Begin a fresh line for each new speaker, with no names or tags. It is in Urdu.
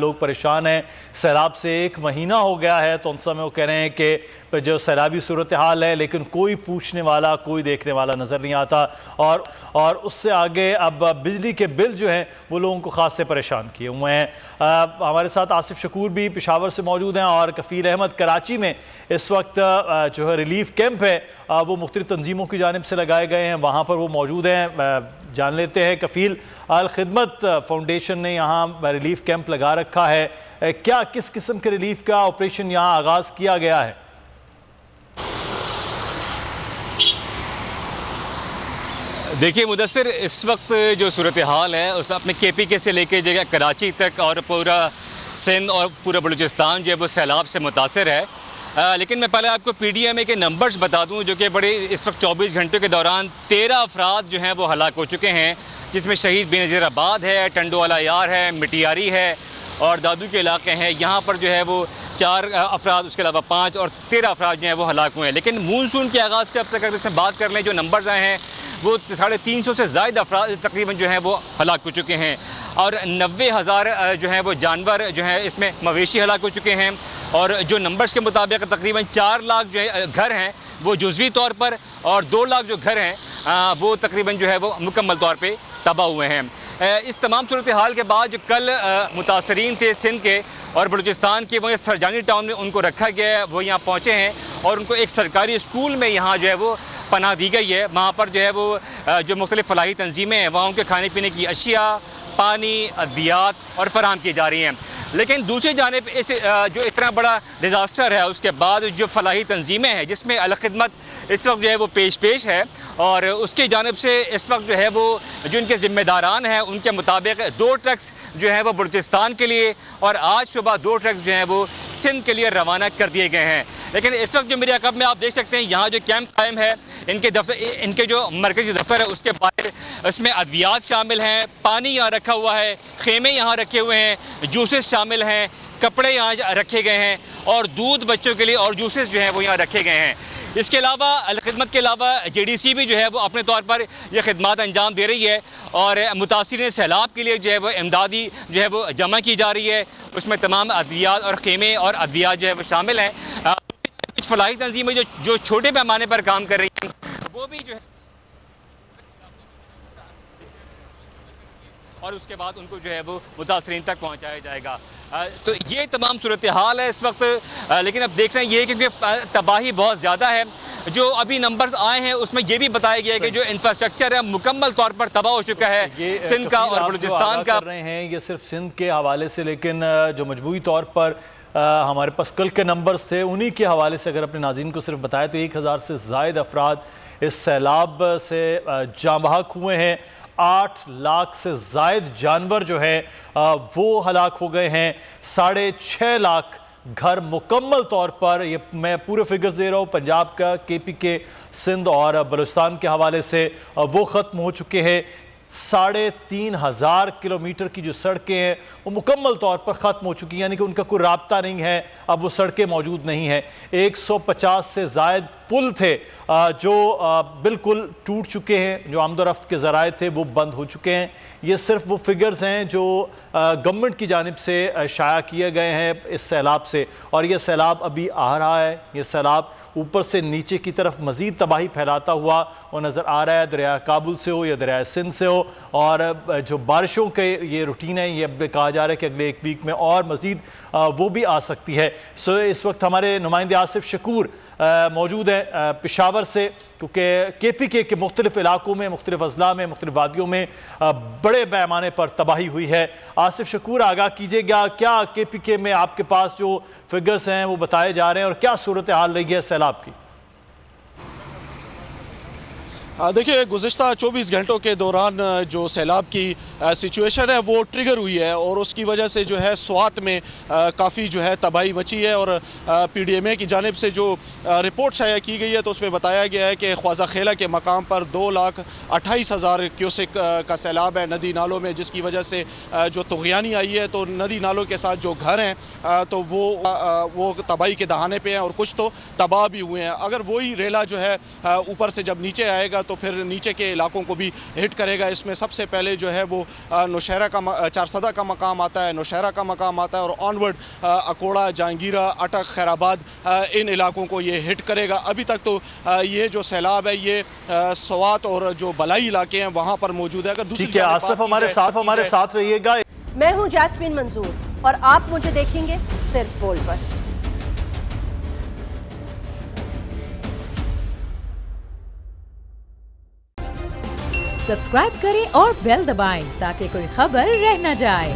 لوگ پریشان ہیں، سیلاب سے 1 مہینہ ہو گیا ہے تو ان سب میں وہ کہہ رہے ہیں کہ جو سیلابی صورتحال ہے لیکن کوئی پوچھنے والا کوئی دیکھنے والا نظر نہیں آتا اور اس سے آگے اب بجلی کے بل جو ہیں وہ لوگوں کو خاص سے پریشان کیے ہوئے ہیں۔ ہمارے ساتھ آصف شکور بھی پشاور سے موجود ہیں اور کفیل احمد کراچی میں اس وقت جو ہے ریلیف کیمپ ہے وہ مختلف تنظیموں کی جانب سے لگائے گئے ہیں، وہاں پر وہ موجود ہیں۔ جان لیتے ہیں کفیل، الخدمت فاؤنڈیشن نے یہاں ریلیف کیمپ لگا رکھا ہے، کیا کس قسم کے ریلیف کا آپریشن یہاں آغاز کیا گیا ہے؟
دیکھیے مدثر، اس وقت جو صورتحال ہے اس اپنے کے پی کے سے لے کے جگہ کراچی تک اور پورا سندھ اور پورا بلوچستان جو ہے وہ سیلاب سے متاثر ہے۔ لیکن میں پہلے آپ کو پی ڈی ایم اے کے نمبرز بتا دوں جو کہ بڑے اس وقت 24 گھنٹوں کے دوران 13 افراد جو ہیں وہ ہلاک ہو چکے ہیں، جس میں شہید بے نظیر آباد ہے، ٹنڈو والا یار ہے، مٹیاری ہے اور دادو کے علاقے ہیں۔ یہاں پر جو ہے وہ 4 افراد، اس کے علاوہ 5 اور 13 افراد جو ہیں وہ ہلاک ہوئے ہیں۔ لیکن مونسون کے آغاز سے اب تک اگر اس میں بات کر لیں جو نمبرز آئے ہیں وہ 350 سے زائد افراد تقریباً جو ہیں وہ ہلاک ہو چکے ہیں اور 90,000 جو ہیں وہ جانور جو ہیں اس میں مویشی ہلاک ہو چکے ہیں اور جو نمبرز کے مطابق تقریباً 4 لاکھ جو گھر ہیں وہ جزوی طور پر اور 2 لاکھ جو گھر ہیں وہ تقریباً جو ہے وہ مکمل طور پہ تباہ ہوئے ہیں۔ اس تمام صورتحال کے بعد جو کل متاثرین تھے سندھ کے اور بلوچستان کے، وہ سرجانی ٹاؤن میں ان کو رکھا گیا ہے، وہ یہاں پہنچے ہیں اور ان کو ایک سرکاری اسکول میں یہاں جو ہے وہ پناہ دی گئی ہے۔ وہاں پر جو ہے وہ جو مختلف فلاحی تنظیمیں ہیں وہاں ان کے کھانے پینے کی اشیاء، پانی، ادویات اور فراہم کی جا رہی ہیں۔ لیکن دوسری جانب اس جو اتنا بڑا ڈیزاسٹر ہے اس کے بعد جو فلاحی تنظیمیں ہیں جس میں الخدمت اس وقت جو ہے وہ پیش ہے اور اس کی جانب سے اس وقت جو ہے وہ جو ان کے ذمہ داران ہیں ان کے مطابق 2 ٹرکس جو ہیں وہ بلوچستان کے لیے اور آج صبح 2 ٹرکس جو ہیں وہ سندھ کے لیے روانہ کر دیے گئے ہیں۔ لیکن اس وقت جو میرے عقب میں آپ دیکھ سکتے ہیں یہاں جو کیمپ قائم ہے، ان کے جو مرکزی دفتر ہے اس کے باہر اس میں ادویات شامل ہیں، پانی یہاں رکھا ہوا ہے، خیمے یہاں رکھے ہوئے ہیں، جوسز شامل ہیں، کپڑے یہاں رکھے گئے ہیں اور دودھ بچوں کے لیے اور جوسز جو ہیں وہ یہاں رکھے گئے ہیں۔ اس کے علاوہ الخدمت کے علاوہ جے ڈی سی بھی جو ہے وہ اپنے طور پر یہ خدمات انجام دے رہی ہے اور متاثرین سیلاب کے لیے جو ہے وہ امدادی جو ہے وہ جمع کی جا رہی ہے، اس میں تمام ادویات اور خیمے اور ادویات جو ہے وہ شامل ہیں۔ کچھ فلاحی تنظیمیں جو چھوٹے پیمانے پر کام کر رہی ہیں وہ بھی جو ہے اور اس کے بعد ان کو جو ہے وہ متاثرین تک پہنچایا جائے گا۔ تو یہ تمام صورتحال ہے اس وقت، لیکن اب دیکھ رہے ہیں یہ کیونکہ تباہی بہت زیادہ ہے۔ جو ابھی نمبرز آئے ہیں اس میں یہ بھی بتایا گیا ہے کہ جو انفراسٹرکچر ہے مکمل طور پر تباہ ہو چکا ہے سندھ کا اور بلوچستان کا۔
کر رہے ہیں یہ صرف سندھ کے حوالے سے، لیکن جو مجموعی طور پر ہمارے پاس کل کے نمبرز تھے انہی کے حوالے سے اگر اپنے ناظرین کو صرف بتائے تو 1000 سے زائد افراد اس سیلاب سے جاں بحق ہوئے ہیں۔ 8 لاکھ سے زائد جانور جو ہیں وہ ہلاک ہو گئے ہیں۔ 6.5 لاکھ گھر مکمل طور پر، یہ میں پورے فگرز دے رہا ہوں پنجاب کا، کے پی کے، سندھ اور بلوچستان کے حوالے سے، وہ ختم ہو چکے ہیں۔ 3,500 کلومیٹر کی جو سڑکیں ہیں وہ مکمل طور پر ختم ہو چکی ہیں، یعنی کہ ان کا کوئی رابطہ نہیں ہے، اب وہ سڑکیں موجود نہیں ہیں۔ 150 سے زائد پل تھے جو بالکل ٹوٹ چکے ہیں، جو آمد و رفت کے ذرائع تھے وہ بند ہو چکے ہیں۔ یہ صرف وہ فگرز ہیں جو گورنمنٹ کی جانب سے شائع کیے گئے ہیں اس سیلاب سے، اور یہ سیلاب ابھی آ رہا ہے۔ یہ سیلاب اوپر سے نیچے کی طرف مزید تباہی پھیلاتا ہوا وہ نظر آ رہا ہے، دریائے کابل سے ہو یا دریائے سندھ سے ہو، اور جو بارشوں کے یہ روٹین ہے، یہ اب کہا جا رہا ہے کہ اگلے 1 ویک میں اور مزید وہ بھی آ سکتی ہے۔ اس وقت ہمارے نمائندے آصف شکور موجود ہیں پشاور سے، کیونکہ کے پی کے مختلف علاقوں میں، مختلف اضلاع میں، مختلف وادیوں میں بڑے پیمانے پر تباہی ہوئی ہے۔ آصف شکور، آگاہ کیجئے گا کیا کے پی کے میں آپ کے پاس جو فگرز ہیں وہ بتائے جا رہے ہیں اور کیا صورتحال رہی ہے سیلاب کی؟
دیکھیے گزشتہ 24 گھنٹوں کے دوران جو سیلاب کی سچویشن ہے وہ ٹریگر ہوئی ہے اور اس کی وجہ سے جو ہے سوات میں کافی جو ہے تباہی مچی ہے، اور پی ڈی ایم اے کی جانب سے جو رپورٹ شائع کی گئی ہے تو اس میں بتایا گیا ہے کہ خواجہ خیلہ کے مقام پر 2,28,000 کیوسک کا سیلاب ہے ندی نالوں میں، جس کی وجہ سے جو طغیانی آئی ہے تو ندی نالوں کے ساتھ جو گھر ہیں تو وہ تباہی کے دہانے پہ ہیں اور کچھ تو تباہ بھی ہوئے ہیں۔ اگر وہی ریلا جو ہے اوپر سے جب نیچے آئے گا تو پھر نیچے کے علاقوں کو بھی ہٹ کرے گا. اس میں سب سے پہلے جو ہے وہ نوشہرہ کا چارسدہ کا مقام آتا ہے, نوشہرہ کا مقام آتا ہے, اور آنورڈ اکوڑا, جہانگیرہ, اٹک, خیر آباد, ان علاقوں کو یہ ہٹ کرے گا. ابھی تک تو یہ جو سیلاب ہے یہ سوات اور جو بلائی علاقے ہیں وہاں پر موجود ہے. اگر دوسری
ٹھیک ہے آصف ہمارے ساتھ رہیے گا.
میں ہوں جاسمین منظور اور آپ مجھے دیکھیں گے صرف بول پر.
سبسکرائب کریں اور بیل دبائیں تاکہ کوئی خبر رہ نہ جائے.